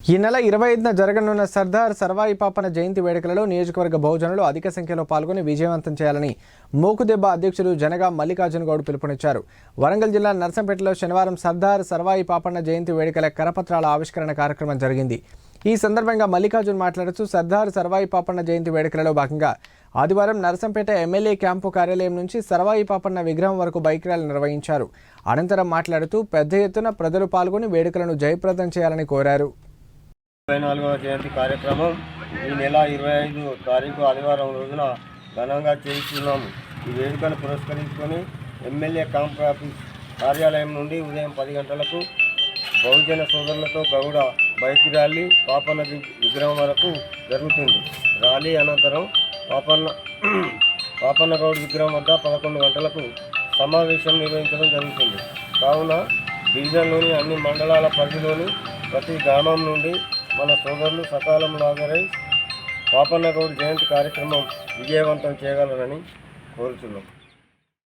ఈ నెల 25న జరగనున్న సర్దార్ సర్వాయి పాపన్న జయంతి వేడుకలలో నియోజకవర్గ బహుజనులు అధిక సంఖ్యలో పాల్గొని విజయవంతం చేయాలని మోకుదెబ్బ అధ్యక్షుడు జనగా మల్లికార్జున గౌడ్ పిలుపునిచ్చారు. వరంగల్ జిల్లా నర్సంపేటలో శనివారం సర్దార్ సర్వాయి పాపన్న జయంతి వేడుకల కరపత్రాల ఆవిష్కరణ కార్యక్రమం జరిగింది. ఈ సందర్భంగా మల్లికార్జున్ మాట్లాడుతూ సర్దార్ సర్వాయి పాపన్న జయంతి వేడుకలలో భాగంగా ఆదివారం నర్సంపేట ఎమ్మెల్యే క్యాంపు కార్యాలయం నుంచి సర్వాయి పాపన్న విగ్రహం వరకు బైక్ ర్యాలీ నిర్వహించారు. అనంతరం మాట్లాడుతూ పెద్ద ఎత్తున ప్రజలు పాల్గొని వేడుకలను జయప్రదం చేయాలని కోరారు. 24వ జయంతి కార్యక్రమం ఈ నెల 25వ తారీఖు ఆదివారం రోజున ఘనంగా చేస్తున్నాము. ఈ వేడుకను పురస్కరించుకొని ఎమ్మెల్యే క్యాంప్ ఆఫీస్ కార్యాలయం నుండి ఉదయం 10 గంటలకు బహుజన సోదరులతో గౌడ బైక్ ర్యాలీ పాపన్న విగ్రహం వరకు జరుగుతుంది. ర్యాలీ అనంతరం పాపన్న గౌడ్ విగ్రహం వద్ద 11 గంటలకు సమావేశం నిర్వహించడం జరుగుతుంది. కావున డివిజన్లోని అన్ని మండలాల పరిధిలోని ప్రతి గ్రామం నుండి మన సోదరులు సకాలంలో హాజరై పాపన్న గౌడ్ జయంతి కార్యక్రమం విజయవంతం చేయగలరని కోరుతున్నాం.